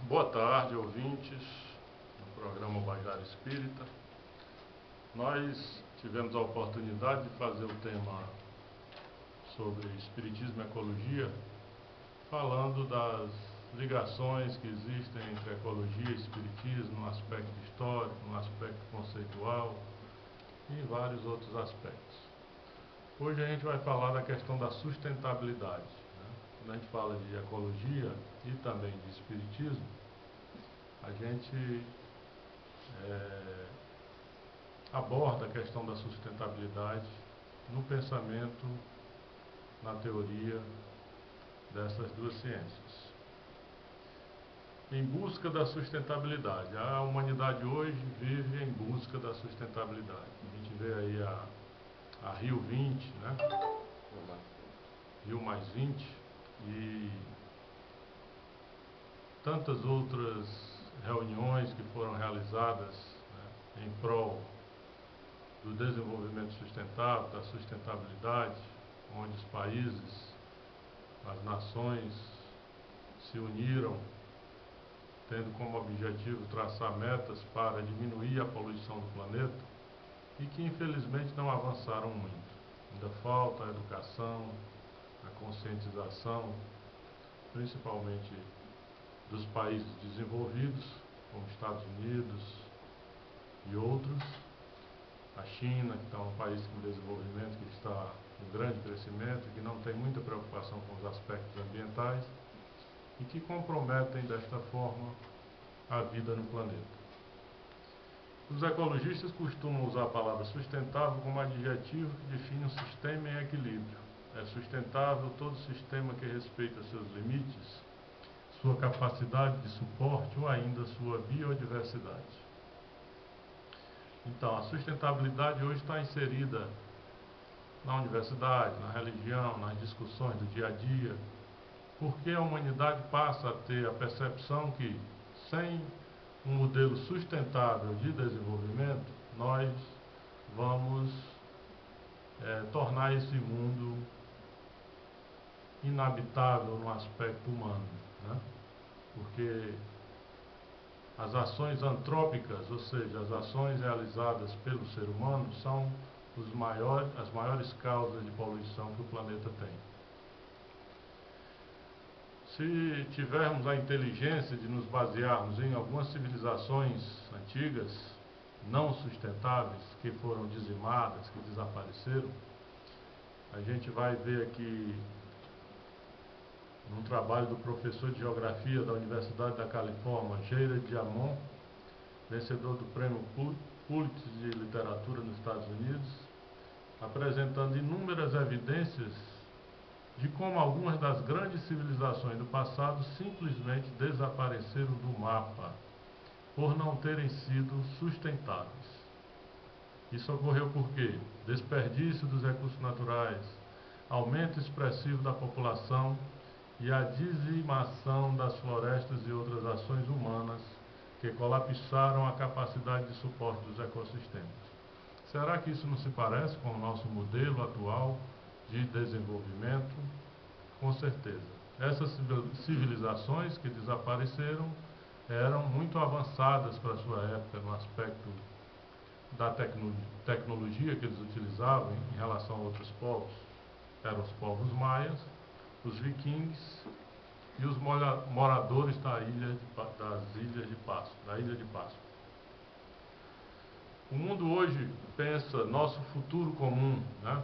Boa tarde, ouvintes do programa Bajara Espírita. Nós tivemos a oportunidade de fazer o tema sobre Espiritismo e Ecologia, falando das ligações que existem entre Ecologia e Espiritismo, no aspecto histórico, no aspecto conceitual e em vários outros aspectos. Hoje a gente vai falar da questão da sustentabilidade. Quando a gente fala de ecologia e também de espiritismo, a gente aborda a questão da sustentabilidade no pensamento, na teoria dessas duas ciências. Em busca da sustentabilidade. A humanidade hoje vive em busca da sustentabilidade. A gente vê aí a Rio 20, né? Rio mais 20 e tantas outras reuniões que foram realizadas, né, em prol do desenvolvimento sustentável, da sustentabilidade, onde os países, as nações se uniram, tendo como objetivo traçar metas para diminuir a poluição do planeta e que infelizmente não avançaram muito. Ainda falta a educação, a conscientização, principalmente dos países desenvolvidos, como Estados Unidos e outros, a China, que está um país em desenvolvimento, que está em grande crescimento, que não tem muita preocupação com os aspectos ambientais e que comprometem desta forma a vida no planeta. Os ecologistas costumam usar a palavra sustentável como adjetivo que define um sistema em equilíbrio. É sustentável todo sistema que respeita seus limites, sua capacidade de suporte ou ainda sua biodiversidade. Então, a sustentabilidade hoje está inserida na universidade, na religião, nas discussões do dia a dia, porque a humanidade passa a ter a percepção que, sem um modelo sustentável de desenvolvimento, nós vamos tornar esse mundo inabitável no aspecto humano, né? Porque as ações antrópicas, ou seja, as ações realizadas pelo ser humano, são as maiores causas de poluição que o planeta tem. Se tivermos a inteligência de nos basearmos em algumas civilizações antigas, não sustentáveis, que foram dizimadas, que desapareceram, a gente vai ver aqui num trabalho do professor de Geografia da Universidade da Califórnia, Jared Diamond, vencedor do Prêmio Pulitzer de Literatura nos Estados Unidos, apresentando inúmeras evidências de como algumas das grandes civilizações do passado simplesmente desapareceram do mapa, por não terem sido sustentáveis. Isso ocorreu por quê? Desperdício dos recursos naturais, aumento expressivo da população e a dizimação das florestas e outras ações humanas que colapsaram a capacidade de suporte dos ecossistemas. Será que isso não se parece com o nosso modelo atual de desenvolvimento? Com certeza. Essas civilizações que desapareceram eram muito avançadas para a sua época no aspecto da tecnologia que eles utilizavam em relação a outros povos. Eram os povos maias, os vikings e os moradores da ilha de Páscoa. O mundo hoje pensa nosso futuro comum, né?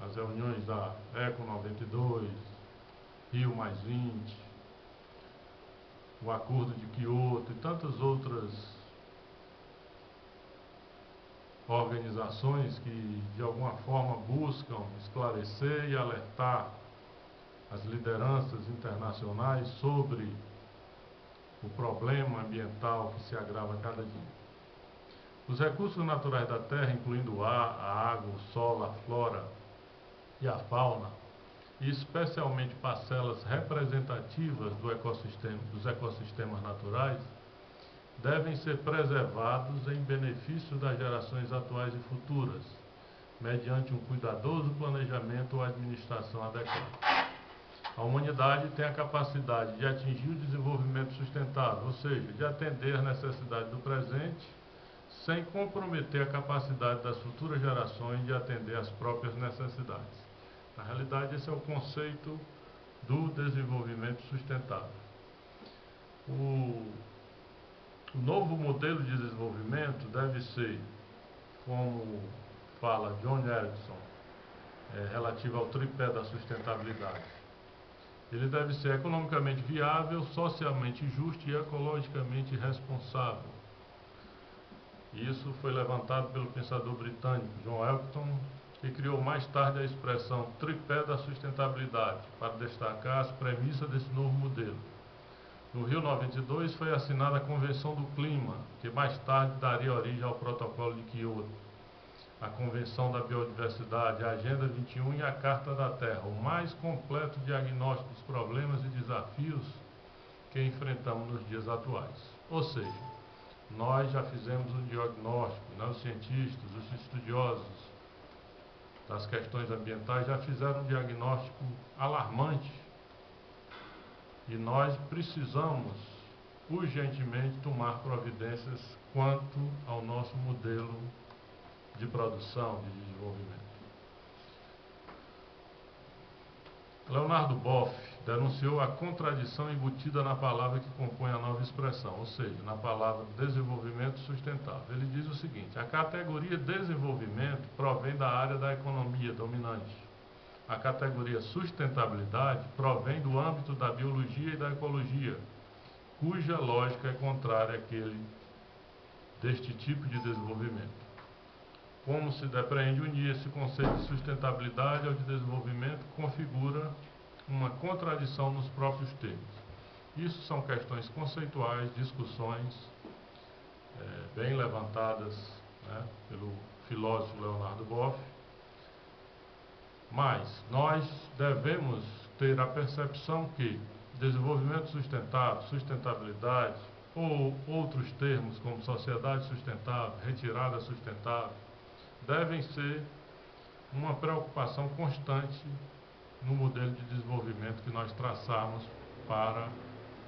As reuniões da Eco 92, Rio mais 20, o Acordo de Kyoto e tantas outras organizações que de alguma forma buscam esclarecer e alertar as lideranças internacionais sobre o problema ambiental que se agrava a cada dia. Os recursos naturais da Terra, incluindo o ar, a água, o solo, a flora e a fauna, e especialmente parcelas representativas dos ecossistemas naturais, devem ser preservados em benefício das gerações atuais e futuras, mediante um cuidadoso planejamento ou administração adequada. A humanidade tem a capacidade de atingir o desenvolvimento sustentável, ou seja, de atender às necessidades do presente, sem comprometer a capacidade das futuras gerações de atender às próprias necessidades. Na realidade, esse é o conceito do desenvolvimento sustentável. O novo modelo de desenvolvimento deve ser, como fala John Erickson, relativo ao tripé da sustentabilidade. Ele deve ser economicamente viável, socialmente justo e ecologicamente responsável. Isso foi levantado pelo pensador britânico John Elkington, que criou mais tarde a expressão tripé da sustentabilidade, para destacar as premissas desse novo modelo. No Rio 92 foi assinada a Convenção do Clima, que mais tarde daria origem ao Protocolo de Kyoto, a Convenção da Biodiversidade, a Agenda 21 e a Carta da Terra, o mais completo diagnóstico dos problemas e desafios que enfrentamos nos dias atuais. Ou seja, nós já fizemos um diagnóstico, os cientistas, os estudiosos das questões ambientais já fizeram um diagnóstico alarmante e nós precisamos urgentemente tomar providências quanto ao nosso modelo de produção, de desenvolvimento. Leonardo Boff denunciou a contradição embutida na palavra que compõe a nova expressão, ou seja, na palavra desenvolvimento sustentável. Ele diz o seguinte: a categoria desenvolvimento provém da área da economia dominante. A categoria sustentabilidade provém do âmbito da biologia e da ecologia, cuja lógica é contrária àquele deste tipo de desenvolvimento. Como se depreende unir esse conceito de sustentabilidade ao de desenvolvimento, configura uma contradição nos próprios termos. Isso são questões conceituais, discussões bem levantadas pelo filósofo Leonardo Boff, mas nós devemos ter a percepção que desenvolvimento sustentável, sustentabilidade ou outros termos como sociedade sustentável, retirada sustentável, devem ser uma preocupação constante no modelo de desenvolvimento que nós traçamos para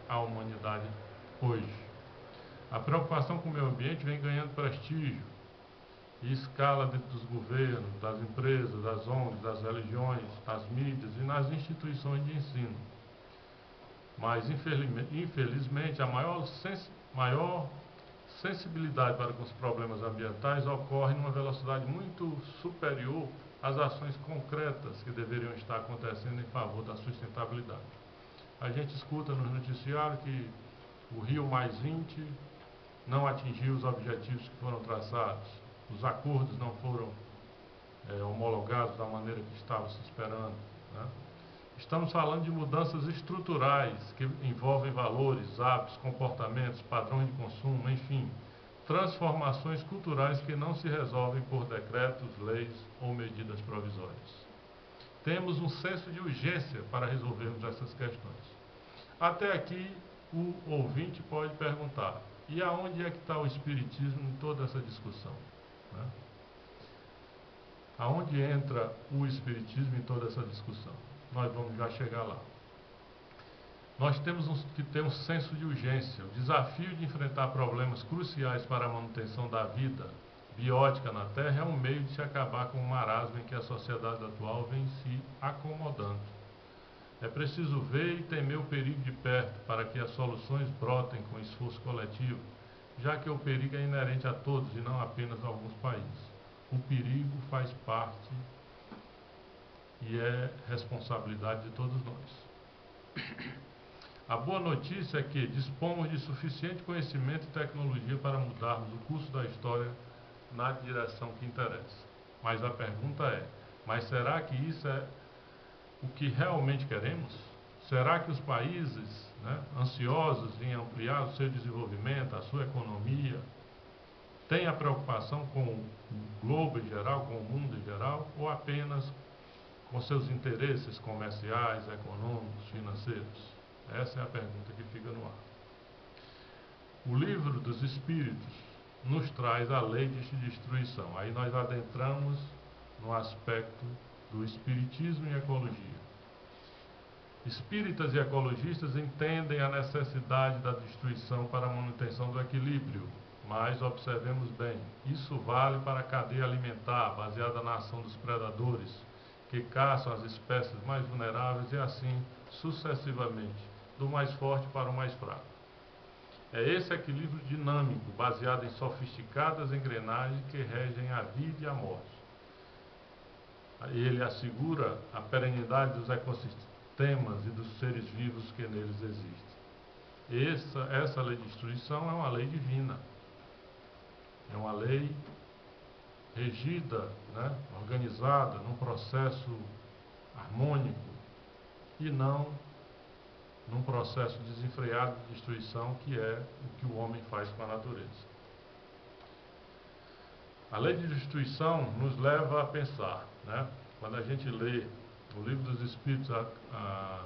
a humanidade hoje. A preocupação com o meio ambiente vem ganhando prestígio e escala dentro dos governos, das empresas, das ONGs, das religiões, das mídias e nas instituições de ensino. Mas, infelizmente, a maior sensibilidade para com os problemas ambientais ocorre numa velocidade muito superior às ações concretas que deveriam estar acontecendo em favor da sustentabilidade. A gente escuta nos noticiários que o Rio+20 não atingiu os objetivos que foram traçados, os acordos não foram homologados da maneira que estava se esperando, Estamos falando de mudanças estruturais que envolvem valores, hábitos, comportamentos, padrões de consumo, enfim, transformações culturais que não se resolvem por decretos, leis ou medidas provisórias. Temos um senso de urgência para resolvermos essas questões. Até aqui, o ouvinte pode perguntar: e aonde é que está o Espiritismo em toda essa discussão? Aonde entra o Espiritismo em toda essa discussão? Nós vamos já chegar lá. Nós temos que ter um senso de urgência. O desafio de enfrentar problemas cruciais para a manutenção da vida biótica na Terra é um meio de se acabar com o marasmo em que a sociedade atual vem se acomodando. É preciso ver e temer o perigo de perto para que as soluções brotem com esforço coletivo, já que o perigo é inerente a todos e não apenas a alguns países. O perigo faz parte e é responsabilidade de todos nós. A boa notícia é que dispomos de suficiente conhecimento e tecnologia para mudarmos o curso da história na direção que interessa. Mas a pergunta é: mas será que isso é o que realmente queremos? Será que os países ansiosos em ampliar o seu desenvolvimento, a sua economia, têm a preocupação com o globo em geral, com o mundo em geral, ou apenas com seus interesses comerciais, econômicos, financeiros? Essa é a pergunta que fica no ar. O Livro dos Espíritos nos traz a lei de destruição. Aí nós adentramos no aspecto do espiritismo e ecologia. Espíritas e ecologistas entendem a necessidade da destruição para a manutenção do equilíbrio, mas observemos bem, isso vale para a cadeia alimentar, baseada na ação dos predadores, que caçam as espécies mais vulneráveis e assim sucessivamente, do mais forte para o mais fraco. É esse equilíbrio dinâmico, baseado em sofisticadas engrenagens que regem a vida e a morte. Ele assegura a perenidade dos ecossistemas e dos seres vivos que neles existem. Essa lei de destruição é uma lei divina. É uma lei regida, organizada num processo harmônico e não num processo desenfreado de destruição, que é o que o homem faz com a natureza. A lei de destruição nos leva a pensar, quando a gente lê o Livro dos Espíritos, a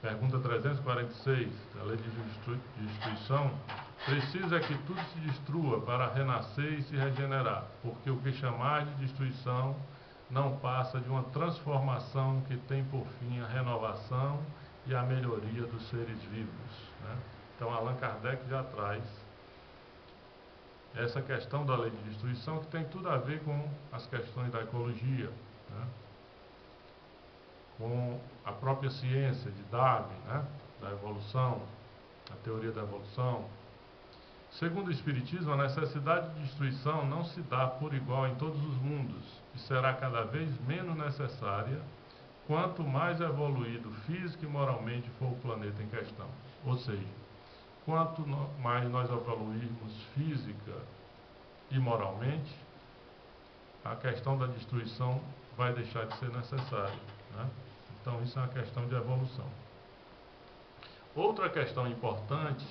pergunta 346, a lei de destruição, precisa que tudo se destrua para renascer e se regenerar, porque o que chamar de destruição não passa de uma transformação que tem por fim a renovação e a melhoria dos seres vivos. Então Allan Kardec já traz essa questão da lei de destruição, que tem tudo a ver com as questões da ecologia, com a própria ciência de Darwin, da evolução, a teoria da evolução. Segundo o Espiritismo, a necessidade de destruição não se dá por igual em todos os mundos e será cada vez menos necessária quanto mais evoluído física e moralmente for o planeta em questão. Ou seja, quanto mais nós evoluirmos física e moralmente, a questão da destruição vai deixar de ser necessária. Então isso é uma questão de evolução. Outra questão importante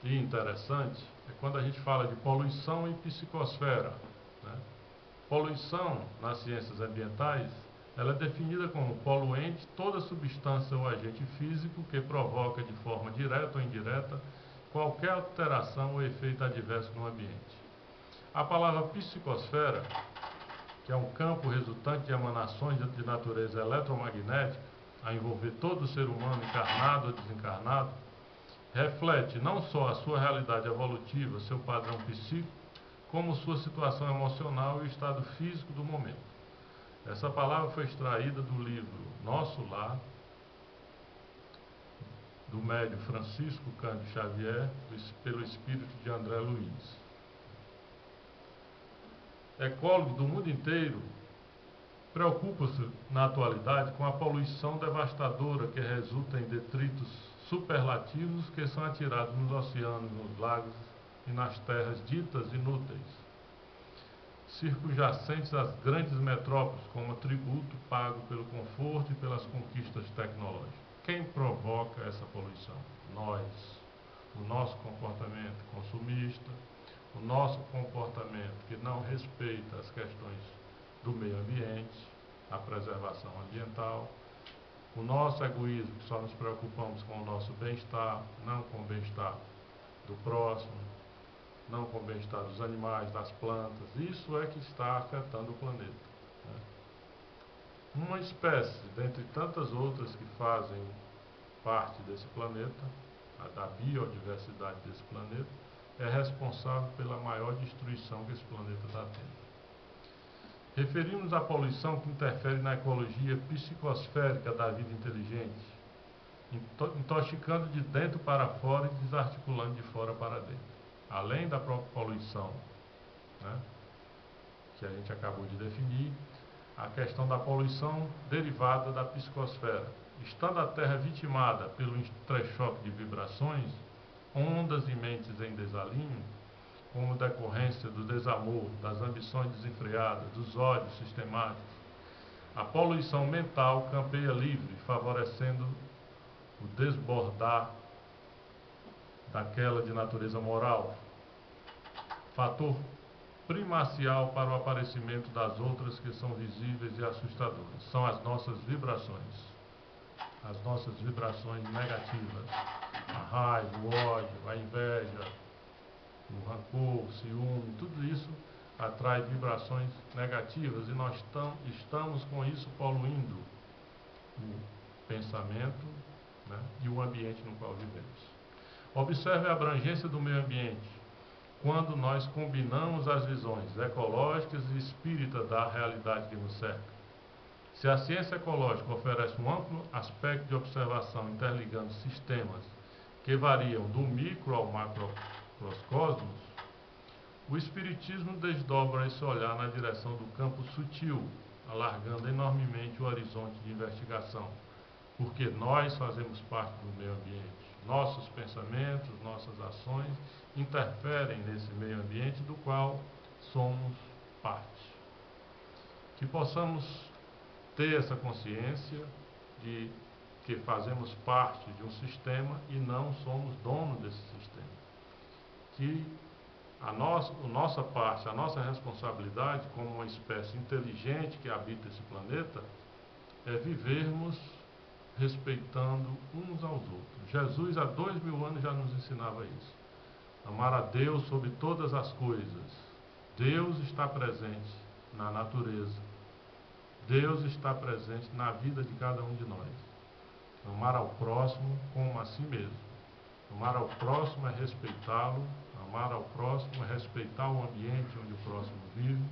e interessante é quando a gente fala de poluição e psicosfera. Poluição, nas ciências ambientais, ela é definida como poluente toda substância ou agente físico que provoca de forma direta ou indireta qualquer alteração ou efeito adverso no ambiente. A palavra psicosfera, que é um campo resultante de emanações de natureza eletromagnética, a envolver todo o ser humano, encarnado ou desencarnado, reflete não só a sua realidade evolutiva, seu padrão psíquico, como sua situação emocional e o estado físico do momento. Essa palavra foi extraída do livro Nosso Lar, do médium Francisco Cândido Xavier, pelo espírito de André Luiz. Ecólogos do mundo inteiro preocupam-se na atualidade com a poluição devastadora que resulta em detritos superlativos que são atirados nos oceanos, nos lagos e nas terras ditas inúteis, circunjacentes às grandes metrópoles, como tributo pago pelo conforto e pelas conquistas tecnológicas. Quem provoca essa poluição? Nós. O nosso comportamento consumista, o nosso comportamento que não respeita as questões do meio ambiente, a preservação ambiental, o nosso egoísmo, que só nos preocupamos com o nosso bem-estar, não com o bem-estar do próximo, não com o bem-estar dos animais, das plantas. Isso é que está afetando o planeta. Uma espécie, dentre tantas outras que fazem parte desse planeta, a da biodiversidade desse planeta, é responsável pela maior destruição que esse planeta está tendo. Referimos à poluição que interfere na ecologia psicosférica da vida inteligente, intoxicando de dentro para fora e desarticulando de fora para dentro. Além da própria poluição, que a gente acabou de definir, a questão da poluição derivada da psicosfera. Estando a Terra vitimada pelo entrechoque de vibrações, ondas e mentes em desalinho, como decorrência do desamor, das ambições desenfreadas, dos ódios sistemáticos, a poluição mental campeia livre, favorecendo o desbordar daquela de natureza moral, fator primacial para o aparecimento das outras que são visíveis e assustadoras. São as nossas vibrações negativas, a raiva, o ódio, a inveja, o rancor, o ciúme, tudo isso atrai vibrações negativas e nós estamos com isso poluindo pensamento, né, e o ambiente no qual vivemos. Observe a abrangência do meio ambiente quando nós combinamos as visões ecológicas e espíritas da realidade que nos cerca. Se a ciência ecológica oferece um amplo aspecto de observação interligando sistemas que variam do micro ao macrocosmos, o Espiritismo desdobra esse olhar na direção do campo sutil, alargando enormemente o horizonte de investigação, porque nós fazemos parte do meio ambiente. Nossos pensamentos, nossas ações interferem nesse meio ambiente do qual somos parte. Que possamos ter essa consciência de que fazemos parte de um sistema e não somos donos desse sistema. Que a nossa parte, a nossa responsabilidade como uma espécie inteligente que habita esse planeta é vivermos respeitando uns aos outros. Jesus há 2000 anos já nos ensinava isso. Amar a Deus sobre todas as coisas. Deus está presente na natureza. Deus está presente na vida de cada um de nós. Amar ao próximo como a si mesmo. Amar ao próximo é respeitá-lo. Amar ao próximo é respeitar o ambiente onde o próximo vive.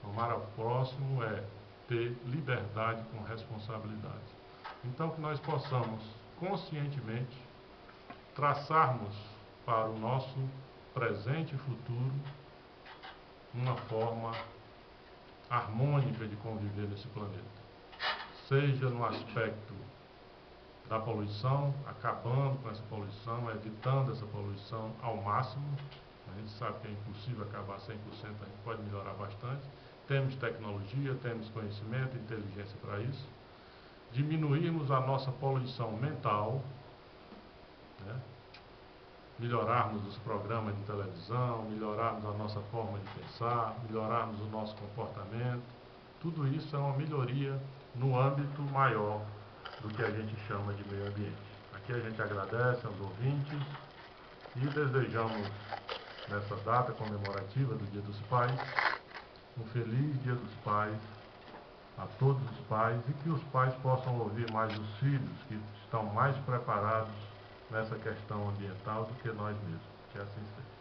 Amar ao próximo é ter liberdade com responsabilidade. Então, que nós possamos conscientemente traçarmos para o nosso presente e futuro uma forma harmônica de conviver nesse planeta. Seja no aspecto da poluição, acabando com essa poluição, evitando essa poluição ao máximo. A gente sabe que é impossível acabar 100%, a gente pode melhorar bastante. Temos tecnologia, temos conhecimento, inteligência para isso. Diminuirmos a nossa poluição mental, né? Melhorarmos os programas de televisão, melhorarmos a nossa forma de pensar, melhorarmos o nosso comportamento. Tudo isso é uma melhoria no âmbito maior do que a gente chama de meio ambiente. Aqui a gente agradece aos ouvintes e desejamos, nessa data comemorativa do Dia dos Pais, um feliz Dia dos Pais a todos os pais e que os pais possam ouvir mais os filhos que estão mais preparados nessa questão ambiental do que nós mesmos. Que assim seja.